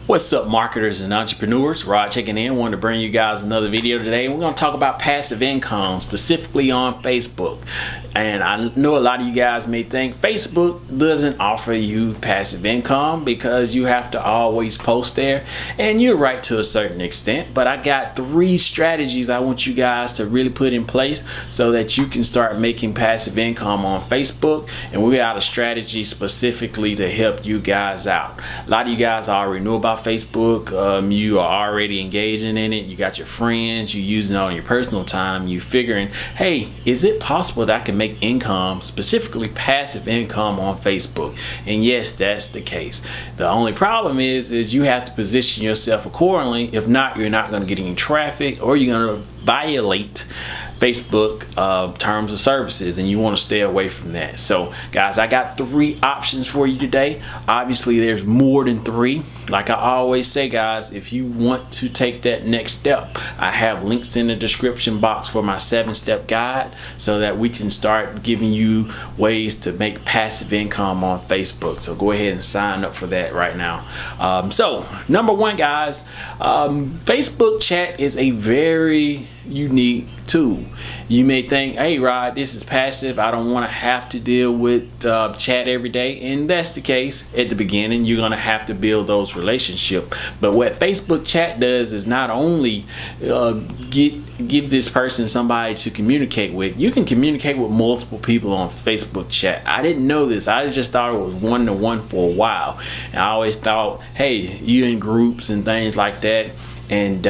What's up, marketers and entrepreneurs? Rod checking in. Wanted to bring you guys another video today. We're going to talk about passive income, specifically on Facebook. And I know a lot of you guys may think Facebook doesn't offer you passive income because you have to always post there. And you're right to a certain extent, but I got 3 strategies I want you guys to really put in place so that you can start making passive income on Facebook. And we got a strategy specifically to help you guys out. A lot of you guys already know about Facebook. You are already engaging in it. You got your friends, you using it on your personal time. You figuring, hey, is it possible that I can make income, specifically passive income, on Facebook? And yes, that's the case. The only problem is you have to position yourself accordingly. If not, you're not going to get any traffic, or you're going to violate Facebook terms of services, and you want to stay away from that. So guys, I got 3 options for you today. Obviously there's more than 3. Like I always say, guys, if you want to take that next step, I have links in the description box for my 7-step guide so that we can start giving you ways to make passive income on Facebook. So go ahead and sign up for that right now. So number 1, guys, Facebook chat is a very unique tool. You may think, hey Rod, this is passive, I don't want to have to deal with chat every day. And that's the case. At the beginning you're going to have to build those relationships, but what Facebook chat does is not only give this person somebody to communicate with. You can communicate with multiple people on Facebook chat. I didn't know this. I just thought it was one-to-one for a while, and I always thought, hey, you in groups and things like that, and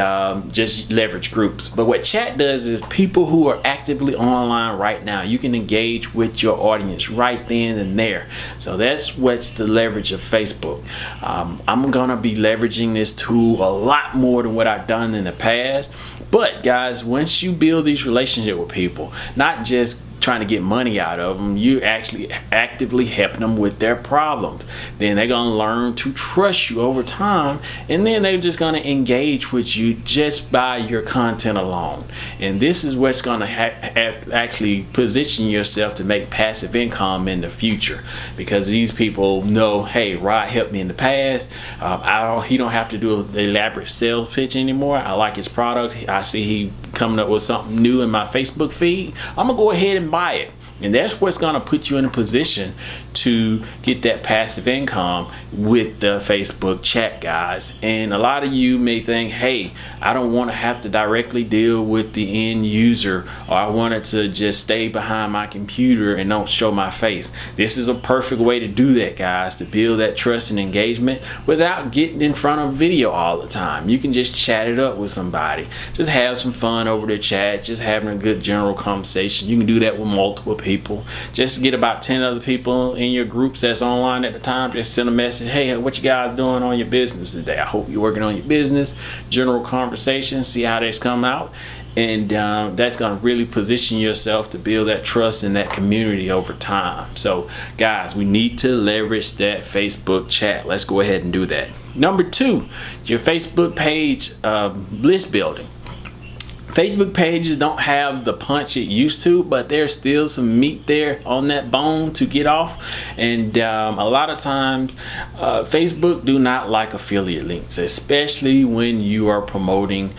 just leverage groups. But what chat does is people who are actively online right now, you can engage with your audience right then and there. So that's what's the leverage of Facebook. I'm gonna be leveraging this tool a lot more than what I've done in the past. But guys, once you build these relationships with people, not just trying to get money out of them, you actually actively helping them with their problems, then they're going to learn to trust you over time, and then they're just going to engage with you just by your content alone. And this is what's going to actually position yourself to make passive income in the future, because these people know, hey, Rod helped me in the past. He don't have to do an elaborate sales pitch anymore. I like his product. I see he coming up with something new in my Facebook feed. I'm gonna go ahead and buy it. And that's what's going to put you in a position to get that passive income with the Facebook chat, guys. And a lot of you may think, hey, I don't want to have to directly deal with the end user, or I wanted to just stay behind my computer and don't show my face. This is a perfect way to do that, guys, to build that trust and engagement without getting in front of video all the time. You can just chat it up with somebody. Just have some fun over the chat, just having a good general conversation. You can do that with multiple people. Just get about 10 other people in your groups that's online at the time. Just send a message, hey, what you guys doing on your business today? I hope you're working on your business. General conversation, see how that's come out. And that's going to really position yourself to build that trust in that community over time. So guys, we need to leverage that Facebook chat. Let's go ahead and do that. Number 2, your Facebook page list building. Facebook pages don't have the punch it used to, but there's still some meat there on that bone to get off. And a lot of times Facebook do not like affiliate links, especially when you are promoting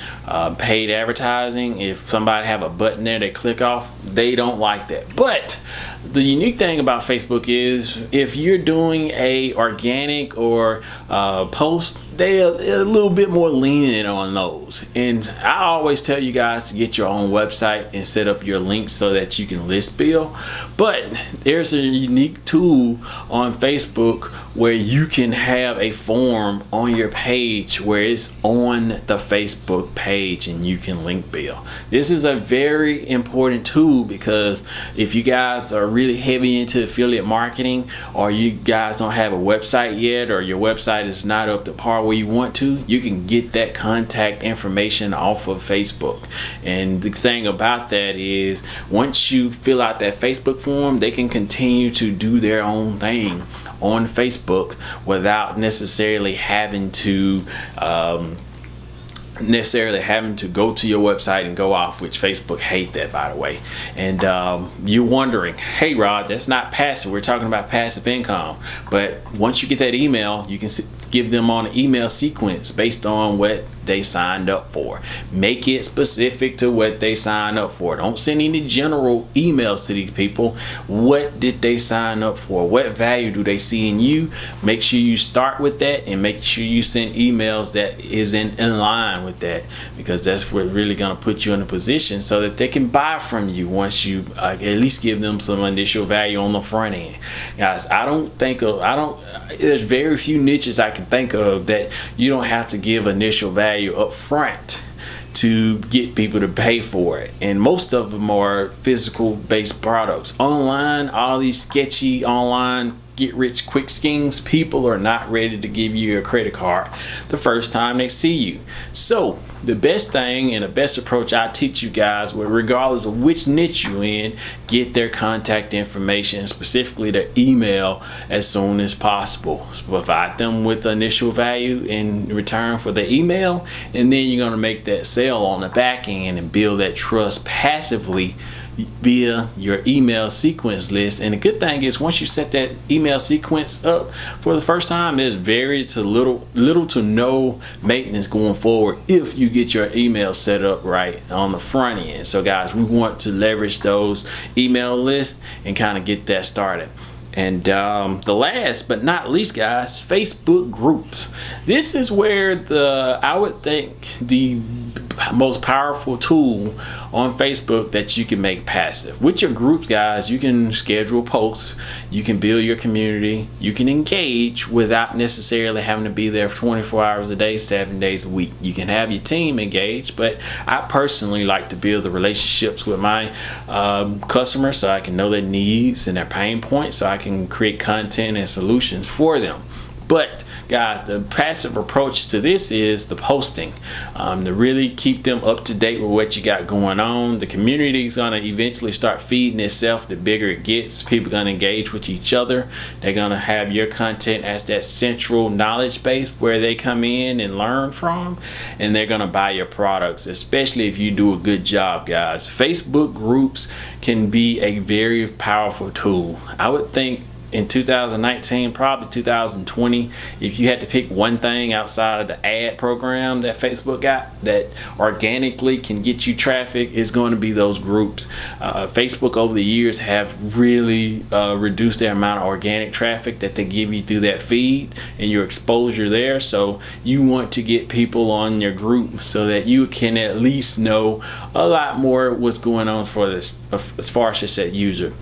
paid advertising. If somebody have a button there they click off, they don't like that. But the unique thing about Facebook is if you're doing a organic or post, they're a little bit more lenient on those. And I always tell you guys to get your own website and set up your links so that you can list build. But there's a unique tool on Facebook where you can have a form on your page where it's on the Facebook page and you can link build. This is a very important tool, because if you guys are really heavy into affiliate marketing, or you guys don't have a website yet, or your website is not up to par where you want to, you can get that contact information off of Facebook. And the thing about that is, once you fill out that Facebook form, they can continue to do their own thing on Facebook without necessarily having to go to your website and go off, which Facebook hate that, by the way. And you're wondering, hey Rod, that's not passive, we're talking about passive income. But once you get that email, you can give them on an email sequence based on what they signed up for. Make it specific to what they signed up for. Don't send any general emails to these people. What did they sign up for? What value do they see in you? Make sure you start with that, and make sure you send emails that is in line with that, because that's what really going to put you in a position so that they can buy from you once you at least give them some initial value on the front end. Guys, there's very few niches I can think of that you don't have to give initial value up front to get people to pay for it, and most of them are physical based products. Online, all these sketchy online get rich quick schemes, people are not ready to give you a credit card the first time they see you. So the best thing and the best approach I teach you guys, regardless of which niche you're in, get their contact information, specifically their email, as soon as possible. Provide them with the initial value in return for the email, and then you're going to make that sale on the back end and build that trust passively via your email sequence list. And the good thing is, once you set that email sequence up for the first time, there's little to no maintenance going forward if you get your email set up right on the front end. So guys, we want to leverage those email lists and kind of get that started. And the last but not least, guys, Facebook groups. This is where I would think the most powerful tool on Facebook that you can make passive. With your groups, guys, you can schedule posts, you can build your community, you can engage without necessarily having to be there for 24 hours a day, 7 days a week. You can have your team engaged, but I personally like to build the relationships with my customers so I can know their needs and their pain points, so I can create content and solutions for them. But guys, the passive approach to this is the posting, to really keep them up to date with what you got going on. The community is going to eventually start feeding itself. The bigger it gets, people are going to engage with each other. They're going to have your content as that central knowledge base where they come in and learn from, and they're going to buy your products, especially if you do a good job, guys. Facebook groups can be a very powerful tool. I would think in 2019, probably 2020, if you had to pick one thing outside of the ad program that Facebook got that organically can get you traffic, is going to be those groups. Facebook over the years have really reduced their amount of organic traffic that they give you through that feed and your exposure there. So you want to get people on your group so that you can at least know a lot more what's going on for this as far as just that user.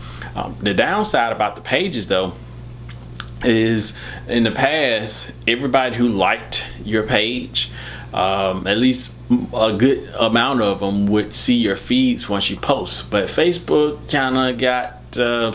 The downside about the pages, though, is in the past, everybody who liked your page, at least a good amount of them would see your feeds once you post. But Facebook kind of got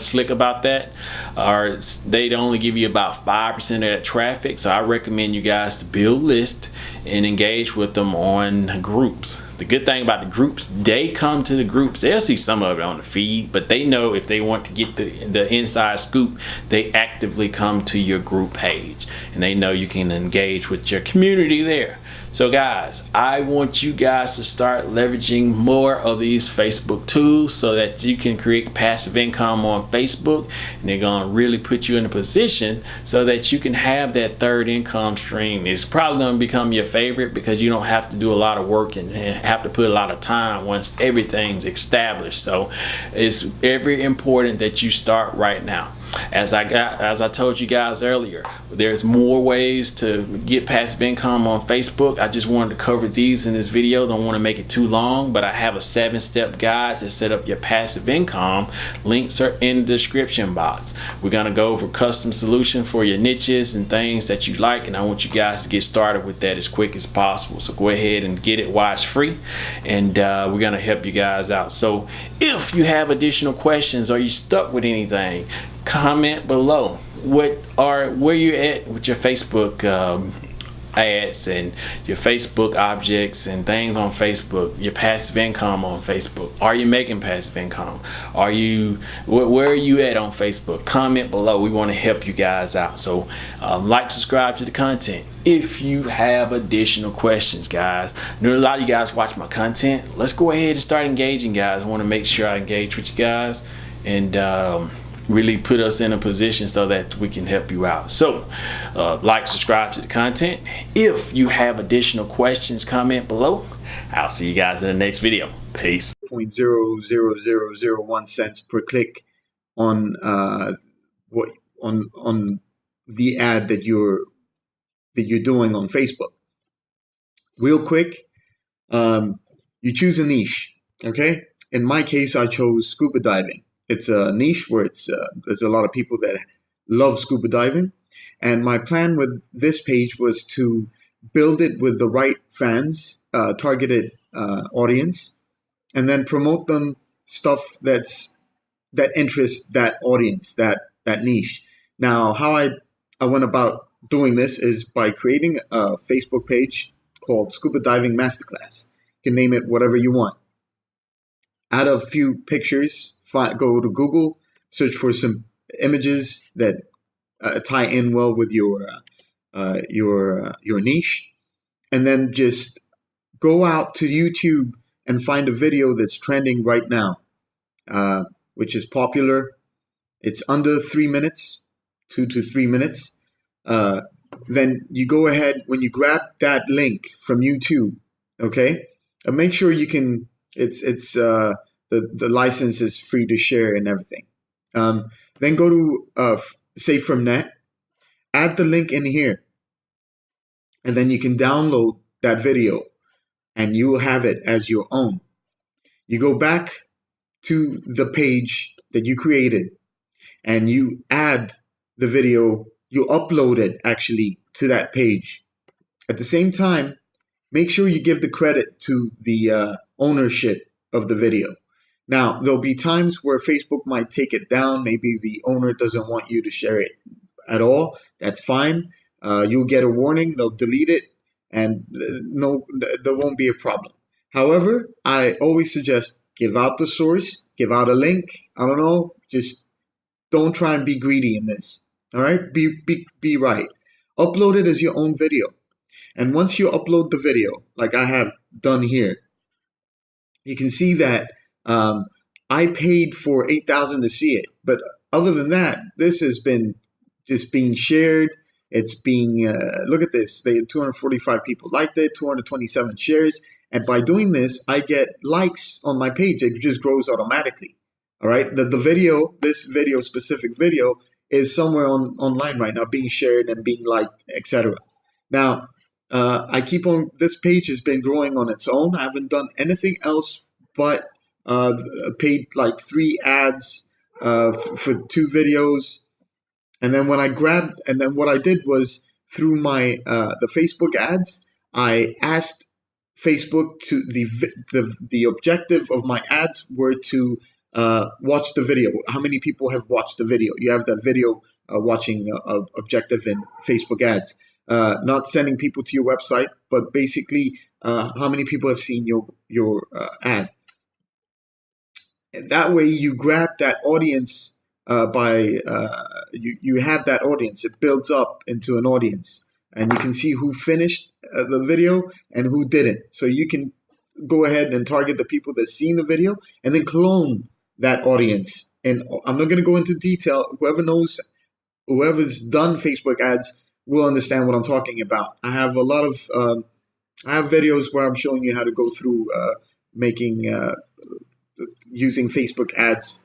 slick about that, or they'd only give you about 5% of that traffic. So I recommend you guys to build lists and engage with them on groups. The good thing about the groups, they come to the groups, they'll see some of it on the feed, but they know if they want to get the inside scoop, they actively come to your group page, and they know you can engage with your community there. So guys, I want you guys to start leveraging more of these Facebook tools so that you can create passive income on Facebook, and they're going to really put you in a position so that you can have that third income stream. It's probably going to become your favorite because you don't have to do a lot of work and have to put a lot of time once everything's established. So it's very important that you start right now. As I told you guys earlier, there's more ways to get passive income on Facebook. I just wanted to cover these in this video. Don't want to make it too long, but I have a 7-step guide to set up your passive income. Links are in the description box. We're going to go over custom solution for your niches and things that you like, and I want you guys to get started with that as quick as possible. So go ahead and get it while it's free, and we're going to help you guys out. So if you have additional questions or you stuck with anything, comment below. Where you at with your Facebook ads and your Facebook objects and things on Facebook, your passive income on Facebook? Are you making passive income? Where are you at on Facebook? Comment below. We want to help you guys out. So like, subscribe to the content if you have additional questions, guys. I know a lot of you guys watch my content. Let's go ahead and start engaging, guys. I want to make sure I engage with you guys, and really put us in a position so that we can help you out. So like, subscribe to the content. If you have additional questions, comment below. I'll see you guys in the next video. Peace. 0.00001 cents per click on on the ad that you're doing on Facebook. Real quick, you choose a niche. Okay, in my case, I chose scuba diving. It's a niche where there's a lot of people that love scuba diving, and my plan with this page was to build it with the right fans, targeted audience, and then promote them stuff that interests that audience, that niche. Now, how I went about doing this is by creating a Facebook page called Scuba Diving Masterclass. You can name it whatever you want. Add a few pictures, go to Google, search for some images that tie in well with your niche, and then just go out to YouTube and find a video that's trending right now, which is popular. It's under 3 minutes, 2 to 3 minutes. Then you go ahead, when you grab that link from YouTube, okay, and make sure you can. The license is free to share and everything. Then go to Save from Net, add the link in here, and then you can download that video, and you will have it as your own. You go back to the page that you created, and you add the video. You upload it actually to that page. At the same time, make sure you give the credit to the ownership of the video. Now, there'll be times where Facebook might take it down. Maybe the owner doesn't want you to share it at all. That's fine. You'll get a warning. They'll delete it, and no, there won't be a problem. However, I always suggest give out the source, give out a link. I don't know. Just don't try and be greedy in this. All right? Be right. Upload it as your own video. And once you upload the video, like I have done here, you can see that I paid for 8,000 to see it. But other than that, this has been just being shared. It's being, look at this. 245 people liked it, 227 shares. And by doing this, I get likes on my page. It just grows automatically. All right. The video, this video, specific video, is somewhere online right now, being shared and being liked, etc. Now, I keep on, this page has been growing on its own. I haven't done anything else but paid like 3 ads for 2 videos. And then what I did was through my the Facebook ads, I asked Facebook to the objective of my ads were to watch the video. How many people have watched the video? You have that video watching objective in Facebook ads. Not sending people to your website, but basically how many people have seen your ad. And that way you grab that audience you have that audience. It builds up into an audience, and you can see who finished the video and who didn't. So you can go ahead and target the people that seen the video, and then clone that audience. And I'm not going to go into detail. Whoever's done Facebook ads will understand what I'm talking about. I have a lot of I have videos where I'm showing you how to go through using Facebook ads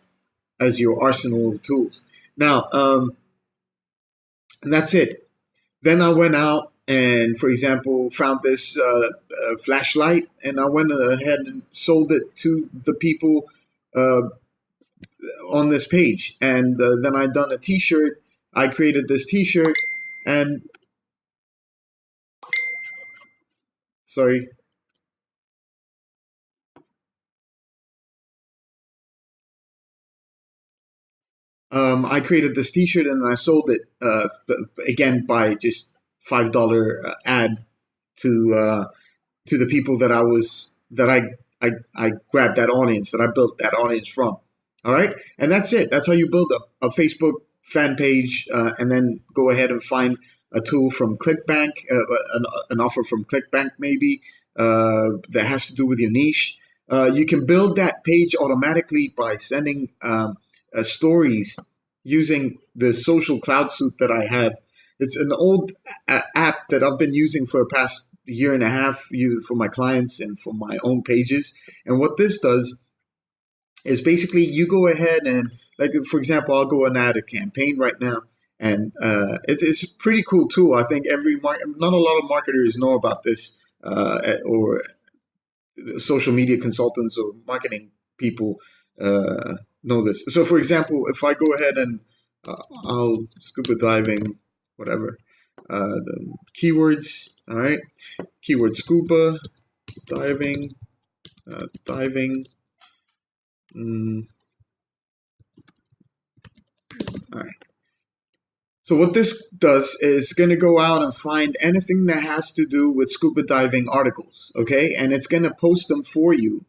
as your arsenal of tools. Now, and that's it. Then I went out and, for example, found this flashlight, and I went ahead and sold it to the people on this page. And then I done a T-shirt. I created this T-shirt, and sorry. I created this T-shirt and I sold it again by just $5 ad to the people that I grabbed that audience, that I built that audience from. All right, and that's it. That's how you build a Facebook fan page, and then go ahead and find a tool from ClickBank, an offer from ClickBank maybe that has to do with your niche. You can build that page automatically by sending stories using the social cloud suite that I have. It's an old app that I've been using for the past year and a half for my clients and for my own pages. And what this does is basically you go ahead and, like, for example, I'll go and add a campaign right now. And it's a pretty cool tool. I think not a lot of marketers know about this, or social media consultants or marketing people know this. So, for example, if I go ahead and I'll scuba diving, whatever, the keywords, all right, keyword scuba diving, diving. All right. So what this does is going to go out and find anything that has to do with scuba diving articles, okay? And it's going to post them for you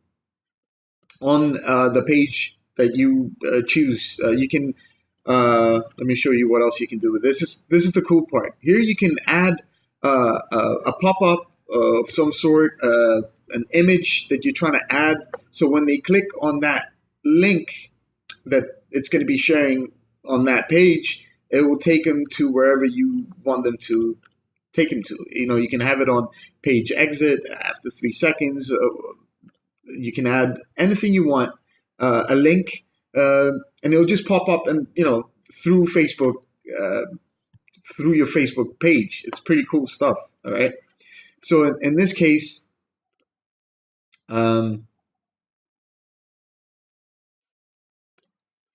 on the page that you choose. You can, let me show you what else you can do with this. This is the cool part. Here you can add a pop-up of some sort, an image that you're trying to add. So when they click on that link that it's going to be sharing on that page, it will take them to wherever you want them to take them to. You know, you can have it on page exit after 3 seconds. You can add anything you want, a link, and it'll just pop up and, you know, through Facebook, through your Facebook page. It's pretty cool stuff. All right. So in this case, I'm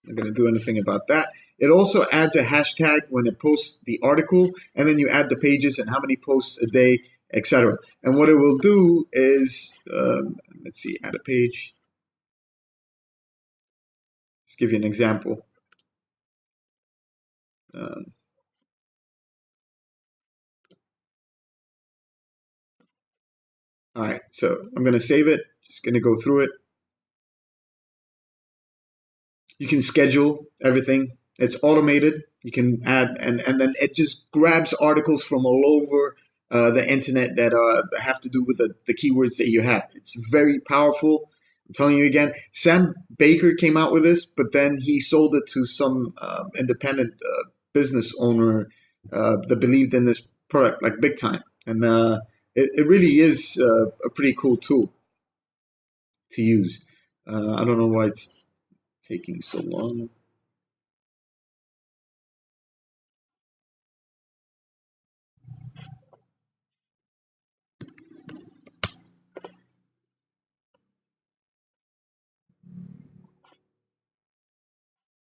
not going to do anything about that. It also adds a hashtag when it posts the article, and then you add the pages and how many posts a day, etc. And what it will do is, let's see, add a page. Let's give you an example. All right, so I'm going to save it. Just going to go through it. You can schedule everything. It's automated. You can add, and then it just grabs articles from all over the internet that have to do with the keywords that you have. It's very powerful. I'm telling you again, Sam Baker came out with this, but then he sold it to some independent business owner that believed in this product like big time. And it really is a pretty cool tool to use. I don't know why it's taking so long.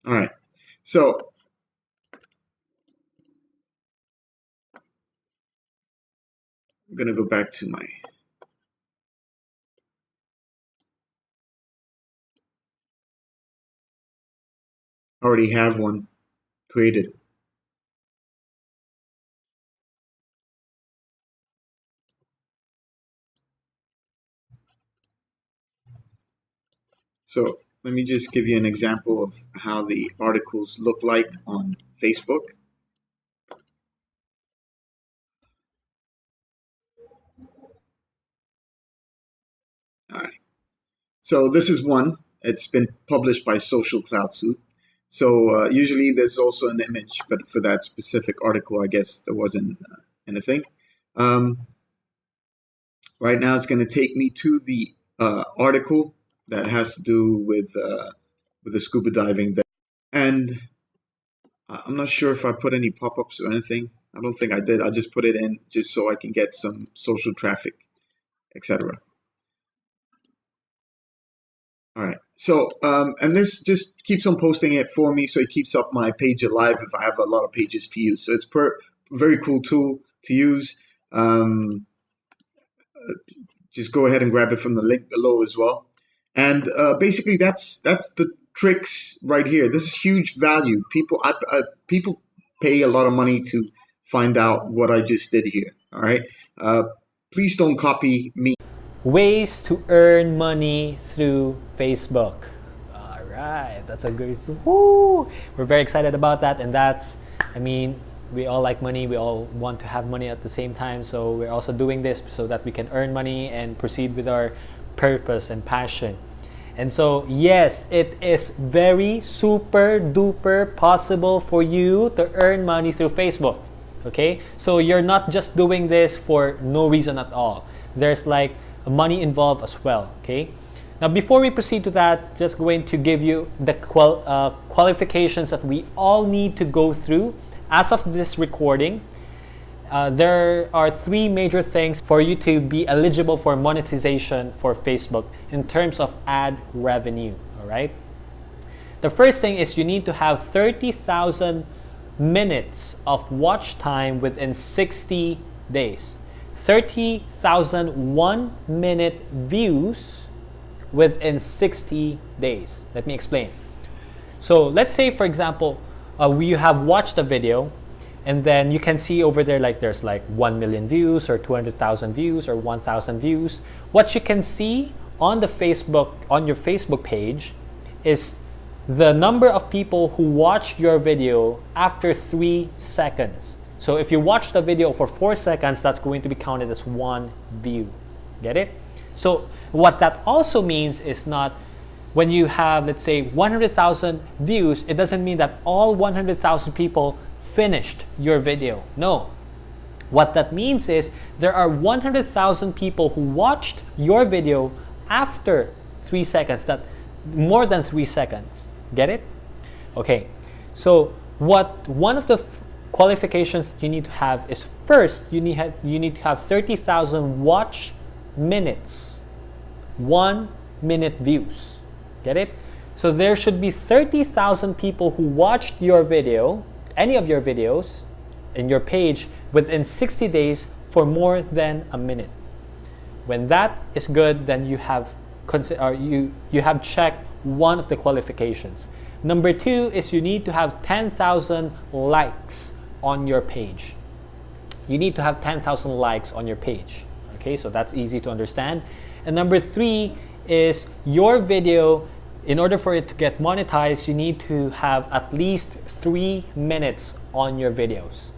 All right, so I'm going to go back to my I already have one created. So let me just give you an example of how the articles look like on Facebook. All right. So this is one. It's been published by Social Cloud Suite. So usually there's also an image, but for that specific article, I guess there wasn't anything. Right now, it's going to take me to the article that has to do with the scuba diving. And I'm not sure if I put any pop-ups or anything. I don't think I did. I just put it in just so I can get some social traffic, etc. All right. So, and this just keeps on posting it for me, so it keeps up my page alive if I have a lot of pages to use. So it's very cool tool to use. Just go ahead and grab it from the link below as well. And basically, that's the tricks right here. This is huge value. People pay a lot of money to find out what I just did here. All right. Please don't copy me. Ways to earn money through Facebook. All right, that's a great. Woo! We're very excited about that, and we all like money. We all want to have money at the same time. So we're also doing this so that we can earn money and proceed with our purpose and passion. And so, yes, it is very super duper possible for you to earn money through Facebook. Okay? So you're not just doing this for no reason at all. There's like money involved as well. Okay? Now, before we proceed to that, just going to give you the qualifications that we all need to go through. As of this recording, there are 3 major things for you to be eligible for monetization for Facebook in terms of ad revenue. All right. The first thing is you need to have 30,000 minutes of watch time within 60 days. 30,000 1-minute views within 60 days. Let me explain. So let's say, for example, you have watched a video, and then you can see over there like there's like 1 million views or 200,000 views or 1,000 views. What you can see on your Facebook page is the number of people who watched your video after 3 seconds. So if you watch the video for 4 seconds, that's going to be counted as 1 view. Get it? So what that also means is not when you have, let's say, 100,000 views, it doesn't mean that all 100,000 people finished your video. No. What that means is there are 100,000 people who watched your video after 3 seconds, that more than 3 seconds. Get it? Okay. So one of the qualifications that you need to have is, first you need to have 30,000 watch minutes, 1-minute views. Get it? So there should be 30,000 people who watched your video, any of your videos in your page within 60 days for more than a minute. When that is good, then you have checked one of the qualifications. Number 2 is you need to have 10,000 likes on your page. You need to have 10,000 likes on your page. Okay, so that's easy to understand. And number 3 is your video, in order for it to get monetized, you need to have at least 3 minutes on your videos.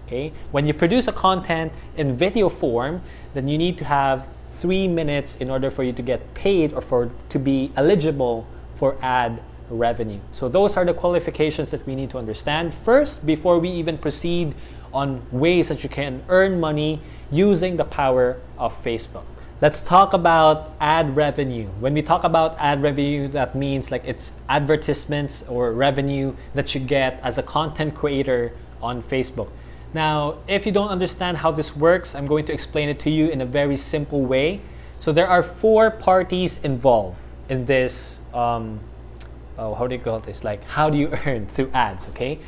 Okay? When you produce a content in video form, then you need to have 3 minutes in order for you to get paid or to be eligible for ad revenue. So those are the qualifications that we need to understand first before we even proceed on ways that you can earn money using the power of Facebook. Let's talk about ad revenue. When we talk about ad revenue, that means like it's advertisements or revenue that you get as a content creator on Facebook. Now, if you don't understand how this works, I'm going to explain it to you in a very simple way. So there are 4 parties involved in this, how do you call this? Like, how do you earn through ads, okay?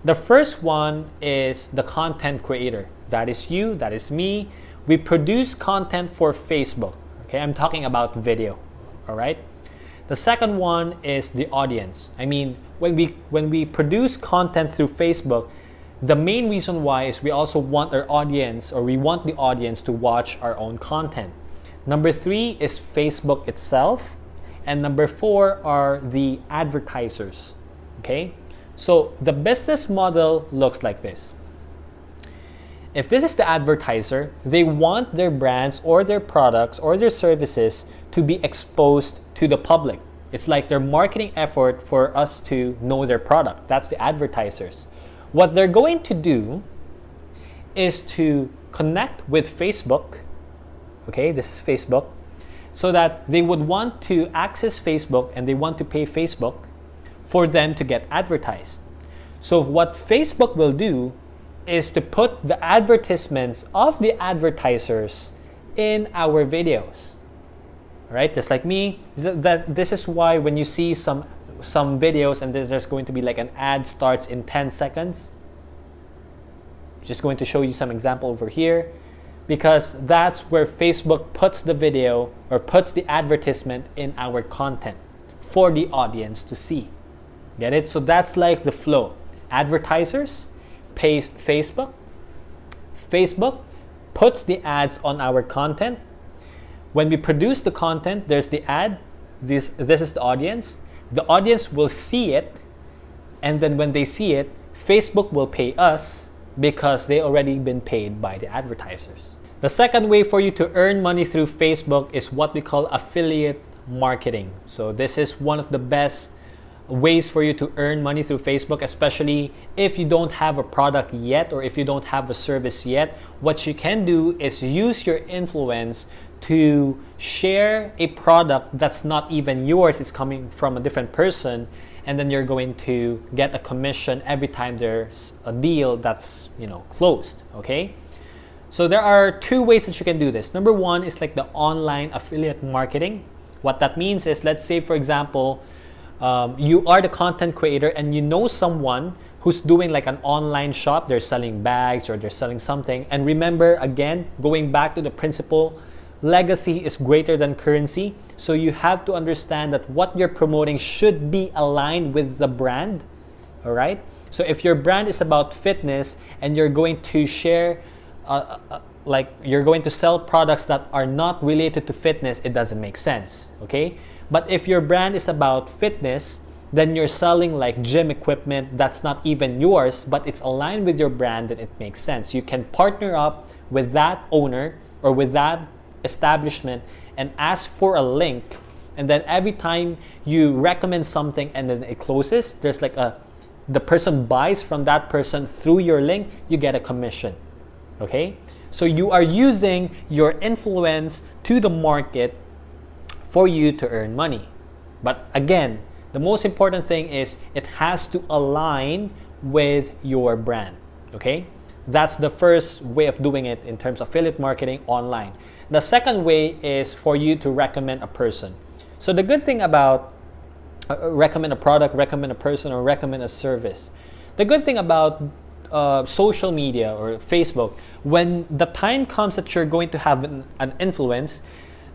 The first one is the content creator. That is you, that is me. We produce content for Facebook. Okay, I'm talking about video. All right. The second one is the audience. I mean, when we produce content through Facebook, the main reason why is we also want our audience, or we want the audience to watch our own content. Number 3 is Facebook itself, and number 4 are the advertisers. Okay, so the business model looks like this. If this is the advertiser, they want their brands or their products or their services to be exposed to the public. It's like their marketing effort for us to know their product. That's the advertisers. What they're going to do is to connect with Facebook. Okay, this is Facebook. So that they would want to access Facebook and they want to pay Facebook for them to get advertised. So what Facebook will do is to put the advertisements of the advertisers in our videos. All right, just like me. This is why when you see some videos and there's going to be like an ad starts in 10 seconds. Just going to show you some example over here, because that's where Facebook puts the video or puts the advertisement in our content for the audience to see. Get it? So that's like the flow. Advertisers pays Facebook. Facebook puts the ads on our content. When we produce the content, there's the ad. This is the audience. The audience will see it, and then when they see it, Facebook will pay us because they already been paid by the advertisers. The second way for you to earn money through Facebook is what we call affiliate marketing. So this is one of the best ways for you to earn money through Facebook, especially if you don't have a product yet or if you don't have a service yet. What you can do is use your influence to share a product that's not even yours, it's coming from a different person, and then you're going to get a commission every time there's a deal that's, closed. Okay, so there are two ways that you can do this. Number one is like the online affiliate marketing. What that means is, let's say for example, you are the content creator and you know someone who's doing like an online shop, they're selling bags or they're selling something. And remember, again, going back to the principle, legacy is greater than currency. So you have to understand that what you're promoting should be aligned with the brand. All right. So if your brand is about fitness and you're going to share, like you're going to sell products that are not related to fitness, it doesn't make sense. Okay. But if your brand is about fitness, then you're selling like gym equipment that's not even yours, but it's aligned with your brand, then it makes sense. You can partner up with that owner or with that establishment and ask for a link, and then every time you recommend something and then it closes, there's like the person buys from that person through your link, you get a commission. Okay, so you are using your influence to the market for you to earn money. But again, the most important thing is it has to align with your brand. Okay, that's the first way of doing it in terms of affiliate marketing online. The second way is for you to recommend a person. So the good thing about recommend a product, recommend a person, or recommend a service, the good thing about social media or Facebook, when the time comes that you're going to have an influence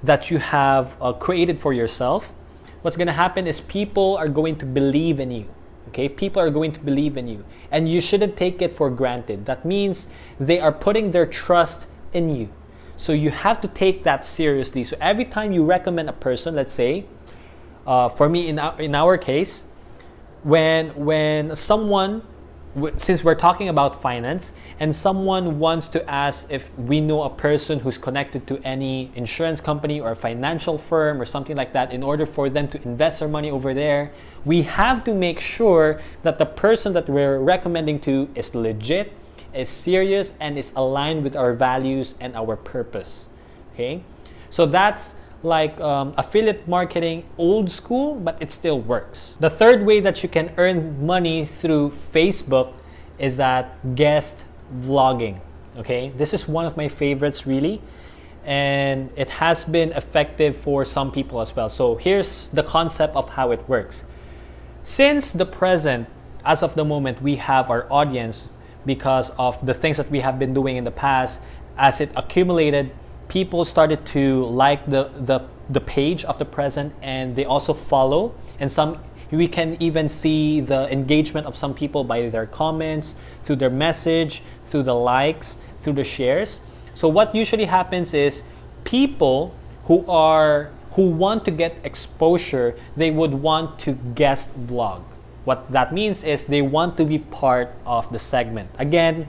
that you have created for yourself, what's going to happen is people are going to believe in you. Okay, people are going to believe in you, and you shouldn't take it for granted. That means they are putting their trust in you. So you have to take that seriously. So every time you recommend a person, let's say, for me in our case, when someone, since we're talking about finance, and someone wants to ask if we know a person who's connected to any insurance company or a financial firm or something like that, in order for them to invest their money over there, we have to make sure that the person that we're recommending to is legit, is serious, and is aligned with our values and our purpose. Okay, so that's like affiliate marketing, old school, but it still works. The third way that you can earn money through Facebook is that guest vlogging. Okay, this is one of my favorites really, and it has been effective for some people as well. So here's the concept of how it works. Since the present, as of the moment, we have our audience because of the things that we have been doing in the past. As it accumulated, people started to like the page of the present, and they also follow, and we can even see the engagement of some people by their comments, through their message, through the likes, through the shares. So what usually happens is people who want to get exposure, they would want to guest vlog. What that means is they want to be part of the segment. Again,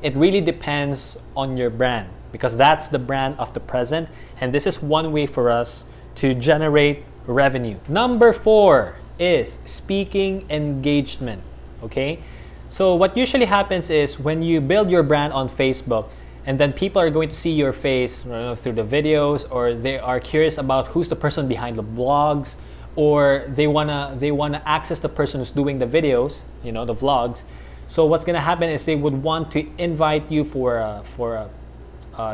it really depends on your brand, because that's the brand of the present, and this is one way for us to generate revenue. Number 4 is speaking engagement. Okay, so what usually happens is when you build your brand on Facebook, and then people are going to see your face through the videos, or they are curious about who's the person behind the vlogs, or they wanna access the person who's doing the videos, the vlogs. So what's gonna happen is they would want to invite you for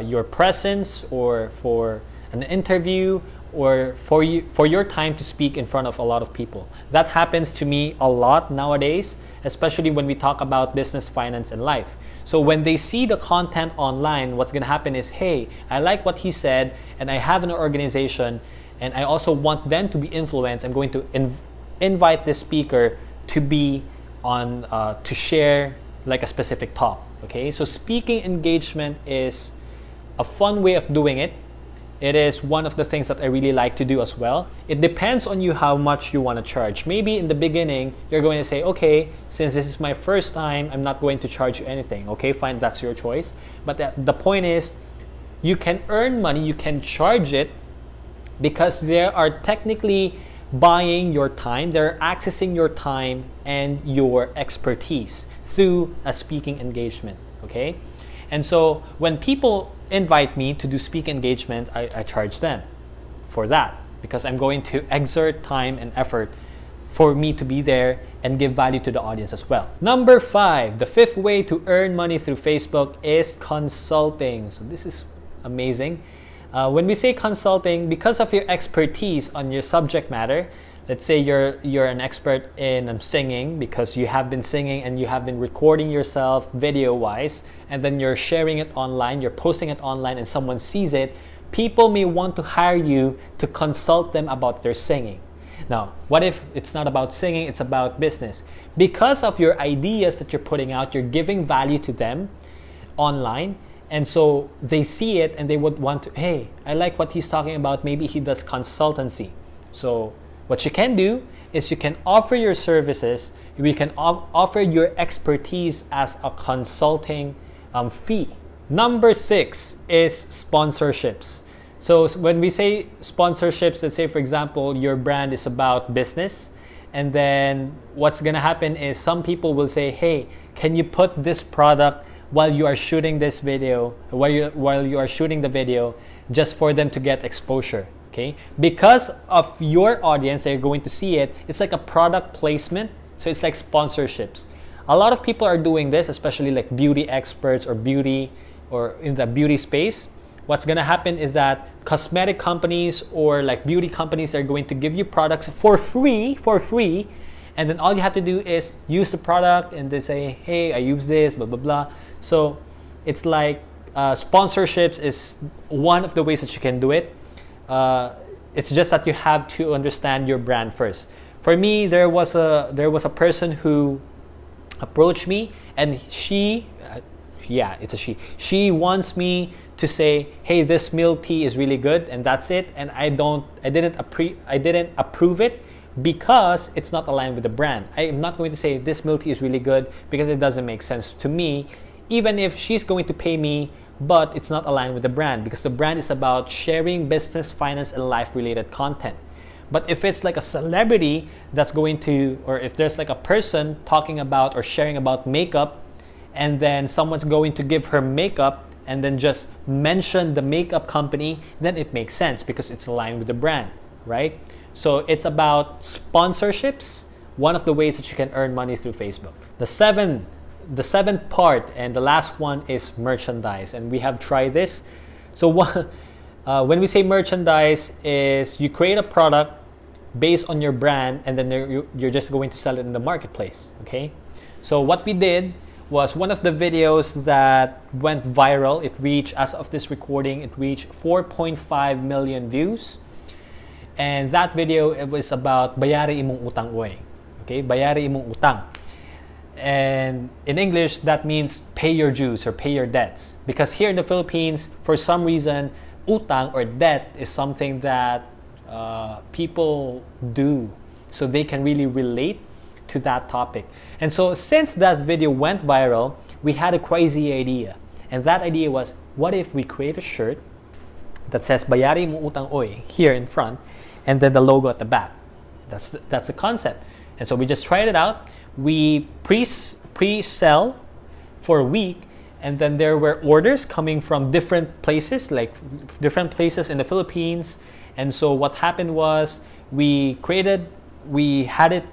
your presence, or for an interview, or for your time to speak in front of a lot of people. That happens to me a lot nowadays, especially when we talk about business, finance, and life. So when they see the content online, what's gonna happen is, hey, I like what he said, and I have an organization, and I also want them to be influenced. I'm going to invite this speaker to be on to share like a specific talk. Okay, so speaking engagement is a fun way of doing it. It is one of the things that I really like to do as well. It depends on you how much you want to charge. Maybe in the beginning, you're going to say, okay, since this is my first time, I'm not going to charge you anything. Okay, fine, that's your choice. But the point is, you can earn money, you can charge it because they are technically buying your time, they're accessing your time and your expertise through a speaking engagement, okay? And so when people invite me to do speaking engagement, I charge them for that because I'm going to exert time and effort for me to be there and give value to the audience as well. Number 5, the 5th way to earn money through Facebook is consulting. So this is amazing. When we say consulting, because of your expertise on your subject matter, let's say you're an expert in singing because you have been singing and you have been recording yourself video-wise, and then you're sharing it online, you're posting it online and someone sees it, people may want to hire you to consult them about their singing. Now, what if it's not about singing, it's about business? Because of your ideas that you're putting out, you're giving value to them online, and so they see it and they would want to, hey, I like what he's talking about, maybe he does consultancy. So what you can do is you can offer your services, you can offer your expertise as a consulting fee. Number 6 is sponsorships. So when we say sponsorships, let's say for example, your brand is about business, and then what's gonna happen is some people will say, hey, can you put this product while you are shooting this video, while you are shooting the video, just for them to get exposure, okay? Because of your audience, they're going to see it, it's like a product placement, so it's like sponsorships. A lot of people are doing this, especially like beauty experts or in the beauty space. What's gonna happen is that cosmetic companies or like beauty companies are going to give you products for free, and then all you have to do is use the product and they say, hey, I use this, blah, blah, blah. So it's like sponsorships is one of the ways that you can do it. It's just that you have to understand your brand first. For me, there was a person who approached me, and she wants me to say, hey, this milk tea is really good, and that's it, and I didn't approve it because it's not aligned with the brand. I am not going to say this milk tea is really good because it doesn't make sense to me, even if she's going to pay me, but it's not aligned with the brand, because the brand is about sharing business, finance, and life related content. But if it's like a celebrity that's going to, or if there's like a person talking about or sharing about makeup, and then someone's going to give her makeup and then just mention the makeup company, then it makes sense because it's aligned with the brand, right? So it's about sponsorships, one of the ways that you can earn money through Facebook. The seventh part and the last one is merchandise, and we have tried this. So when we say merchandise, is you create a product based on your brand, and then you're just going to sell it in the marketplace, okay? So what we did was one of the videos that went viral. It reached, as of this recording, it reached 4.5 million views. And that video, it was about bayari imong utang oy. Okay, bayari imong utang. And in English, that means pay your dues or pay your debts. Because here in the Philippines, for some reason, utang or debt is something that people do. So they can really relate to that topic. And so since that video went viral, we had a crazy idea. And that idea was, what if we create a shirt that says bayari mo utang oy here in front, and then the logo at the back. That's the concept. And so we just tried it out. We pre-sell for a week, and then there were orders coming from different places, like different places in the Philippines. And so what happened was we had it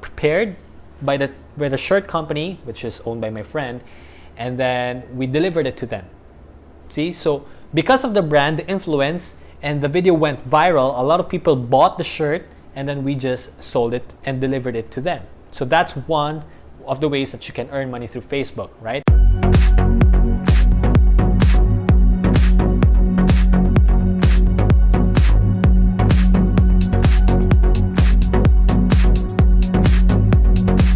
prepared by the shirt company, which is owned by my friend, and then we delivered it to them. See, so because of the brand, the influence, and the video went viral, a lot of people bought the shirt, and then we just sold it and delivered it to them. So that's one of the ways that you can earn money through Facebook, right?